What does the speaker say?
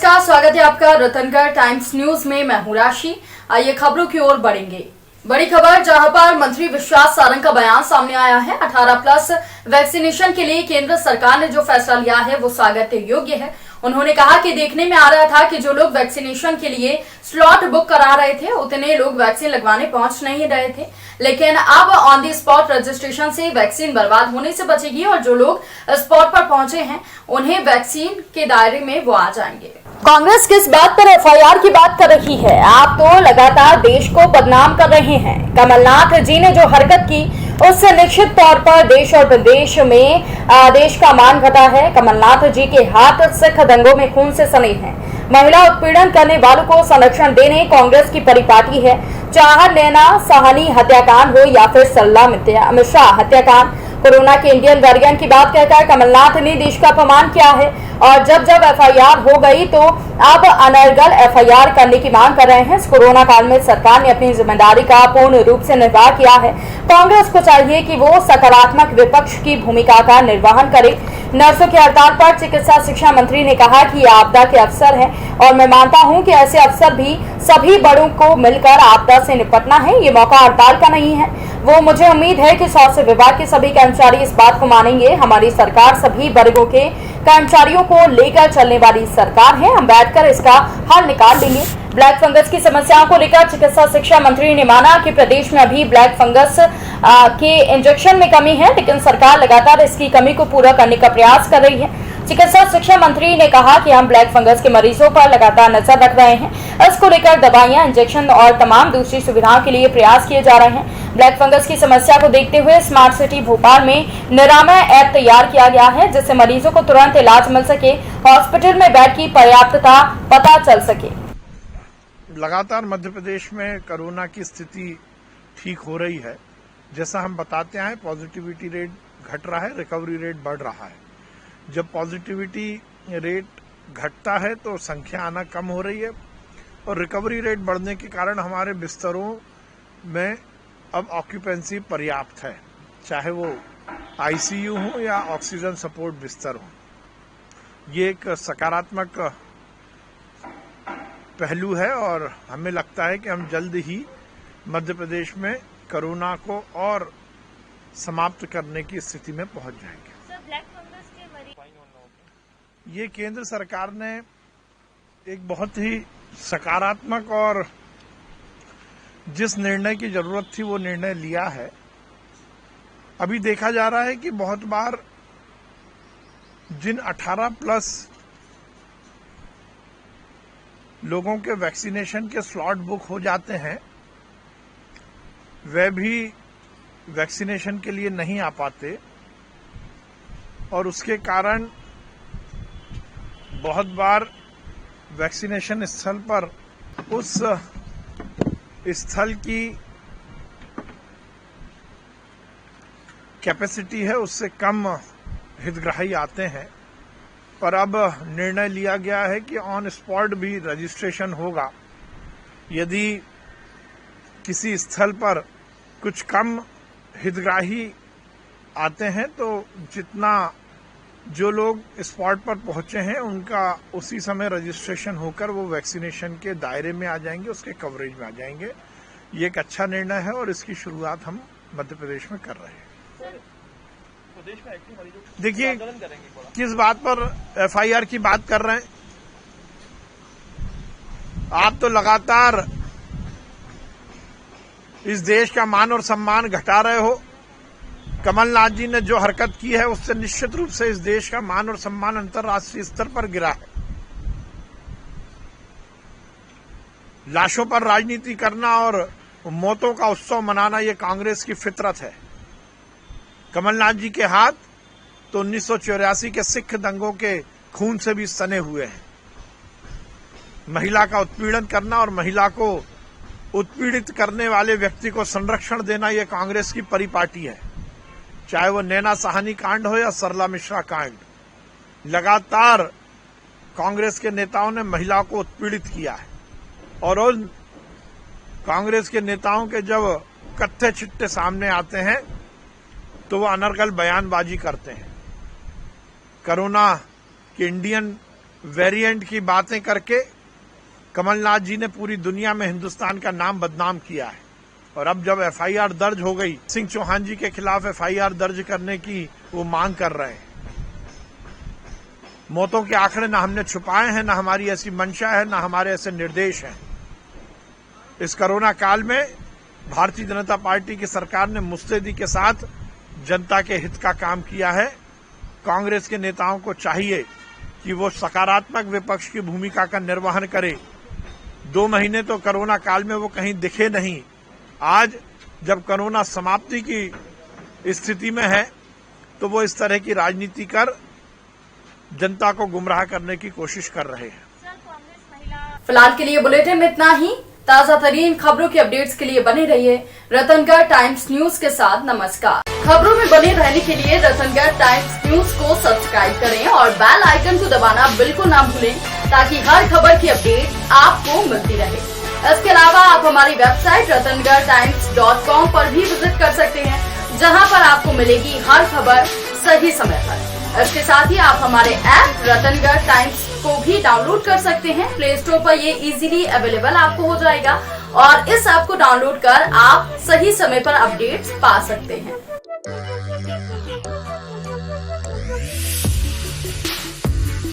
नमस्कार, स्वागत है आपका रतनगढ़ टाइम्स न्यूज में। मैं हूं राशि। आइए खबरों की ओर बढ़ेंगे। बड़ी खबर, जहां पर मंत्री विश्वास सारंग का बयान सामने आया है। 18+ वैक्सीनेशन के लिए केंद्र सरकार ने जो फैसला लिया है वो स्वागत योग्य है। उन्होंने कहा कि देखने में आ रहा था कि जो लोग वैक्सीनेशन के लिए स्लॉट बुक करा रहे थे उतने लोग वैक्सीन लगवाने पहुंच नहीं रहे थे, लेकिन अब ऑन दी स्पॉट रजिस्ट्रेशन से वैक्सीन बर्बाद होने से बचेगी और जो लोग स्पॉट पर पहुंचे हैं उन्हें वैक्सीन के दायरे में वो आ जाएंगे। कांग्रेस किस बात पर एफआईआर की बात कर रही है? आप तो लगातार देश को बदनाम कर रहे हैं। कमलनाथ जी ने जो हरकत की उससे निश्चित तौर पर देश और प्रदेश में देश का मान घटा है। कमलनाथ जी के हाथ सिख दंगों में खून से सने हैं। महिला उत्पीड़न करने वालों को संरक्षण देने कांग्रेस की परिपाटी है। चाहे नैना साहनी हत्याकांड हो या फिर सल्ला मिश्रा हत्याकांड, कोरोना के इंडियन वेरिएंट की बात कहकर कमलनाथ ने देश का अपमान किया है और जब एफआईआर हो गई तो अब अनर्गल एफआईआर करने की मांग कर रहे हैं। इस कोरोना काल में सरकार ने अपनी जिम्मेदारी का पूर्ण रूप से निर्वाह किया है। कांग्रेस को चाहिए कि वो सकारात्मक विपक्ष की भूमिका का निर्वहन करे। नर्सों की हड़ताल पर चिकित्सा शिक्षा मंत्री ने कहा कि ये आपदा के अवसर है और मैं मानता हूं कि ऐसे अवसर भी सभी बड़ों को मिलकर आपदा से निपटना है। ये मौका हड़ताल का नहीं है। वो मुझे उम्मीद है कि स्वास्थ्य विभाग के सभी कर्मचारी इस बात को मानेंगे। हमारी सरकार सभी वर्गों के कर्मचारियों को लेकर चलने वाली सरकार है। हम बैठकर इसका हल निकाल लेंगे। ब्लैक फंगस की समस्याओं को लेकर चिकित्सा शिक्षा मंत्री ने माना कि प्रदेश में अभी ब्लैक फंगस के इंजेक्शन में कमी है, लेकिन सरकार लगातार इसकी कमी को पूरा करने का प्रयास कर रही है। चिकित्सा शिक्षा मंत्री ने कहा कि हम ब्लैक फंगस के मरीजों पर लगातार नजर रख रहे हैं। इसको लेकर दवाइयां, इंजेक्शन और तमाम दूसरी सुविधाओं के लिए प्रयास किए जा रहे हैं। ब्लैक फंगस की समस्या को देखते हुए स्मार्ट सिटी भोपाल में निरामय ऐप तैयार किया गया है, जिससे मरीजों को तुरंत इलाज मिल सके, हॉस्पिटल में बेड की पर्याप्तता पता चल सके। लगातार मध्य प्रदेश में कोरोना की स्थिति ठीक हो रही है। जैसा हम बताते हैं, पॉजिटिविटी रेट घट रहा है, रिकवरी रेट बढ़ रहा है। जब पॉजिटिविटी रेट घटता है तो संख्या आना कम हो रही है और रिकवरी रेट बढ़ने के कारण हमारे बिस्तरों में अब ऑक्यूपेंसी पर्याप्त है, चाहे वो आईसीयू हो या ऑक्सीजन सपोर्ट बिस्तर हो। ये एक सकारात्मक पहलू है और हमें लगता है कि हम जल्द ही मध्य प्रदेश में कोरोना को और समाप्त करने की स्थिति में पहुंच जाएंगे। ब्लैक फंगस के मरीज, ये केंद्र सरकार ने एक बहुत ही सकारात्मक और जिस निर्णय की जरूरत थी वो निर्णय लिया है। अभी देखा जा रहा है कि बहुत बार जिन 18+ लोगों के वैक्सीनेशन के स्लॉट बुक हो जाते हैं वे भी वैक्सीनेशन के लिए नहीं आ पाते और उसके कारण बहुत बार वैक्सीनेशन स्थल पर उस स्थल की कैपेसिटी है उससे कम हितग्राही आते हैं। पर अब निर्णय लिया गया है कि ऑन स्पॉट भी रजिस्ट्रेशन होगा। यदि किसी स्थल पर कुछ कम हितग्राही आते हैं तो जितना जो लोग स्पॉट पर पहुंचे हैं उनका उसी समय रजिस्ट्रेशन होकर वो वैक्सीनेशन के दायरे में आ जाएंगे, उसके कवरेज में आ जाएंगे। ये एक अच्छा निर्णय है और इसकी शुरुआत हम मध्य प्रदेश में कर रहे हैं। देखिए, किस बात पर एफआईआर की बात कर रहे हैं? आप तो लगातार इस देश का मान और सम्मान घटा रहे हो। कमलनाथ जी ने जो हरकत की है उससे निश्चित रूप से इस देश का मान और सम्मान अंतर्राष्ट्रीय स्तर पर गिरा है। लाशों पर राजनीति करना और मौतों का उत्सव मनाना ये कांग्रेस की फितरत है। कमलनाथ जी के हाथ तो 1984 के सिख दंगों के खून से भी सने हुए हैं। महिला का उत्पीड़न करना और महिला को उत्पीड़ित करने वाले व्यक्ति को संरक्षण देना ये कांग्रेस की परिपाटी है। चाहे वो नैना साहनी कांड हो या सरला मिश्रा कांड, लगातार कांग्रेस के नेताओं ने महिलाओं को उत्पीड़ित किया है और उन कांग्रेस के नेताओं के जब कत्थे चिट्टे सामने आते हैं तो वो अनर्गल बयानबाजी करते हैं। कोरोना के इंडियन वेरिएंट की बातें करके कमलनाथ जी ने पूरी दुनिया में हिंदुस्तान का नाम बदनाम किया है। और अब जब एफआईआर दर्ज हो गई, सिंह चौहान जी के खिलाफ एफआईआर दर्ज करने की वो मांग कर रहे हैं। मौतों के आंकड़े न हमने छुपाए हैं, न हमारी ऐसी मंशा है, न हमारे ऐसे निर्देश हैं। इस कोरोना काल में भारतीय जनता पार्टी की सरकार ने मुस्तैदी के साथ जनता के हित का काम किया है। कांग्रेस के नेताओं को चाहिए कि वो सकारात्मक विपक्ष की भूमिका का निर्वहन करे। 2 महीने तो कोरोना काल में वो कहीं दिखे नहीं। आज जब कोरोना समाप्ति की स्थिति में है तो वो इस तरह की राजनीति कर जनता को गुमराह करने की कोशिश कर रहे हैं। सर, कांग्रेस महिला फिलहाल के लिए बुलेटिन में इतना ही। ताजा तरीन खबरों के अपडेट्स के लिए बने रहिए रतनगढ़ टाइम्स न्यूज के साथ। नमस्कार। खबरों में बने रहने के लिए रतनगढ़ टाइम्स न्यूज को सब्सक्राइब करें और बेल आइकन को दबाना बिल्कुल ना भूलें, ताकि हर खबर की अपडेट आपको मिलती रहे। इसके अलावा आप हमारी वेबसाइट ratangartimes.com पर भी विजिट कर सकते हैं, जहां पर आपको मिलेगी हर खबर सही समय पर। इसके साथ ही आप हमारे ऐप रतनगढ़ टाइम्स को भी डाउनलोड कर सकते हैं। प्ले स्टोर पर ये इजीली अवेलेबल आपको हो जाएगा और इस ऐप को डाउनलोड कर आप सही समय पर अपडेट्स पा सकते हैं।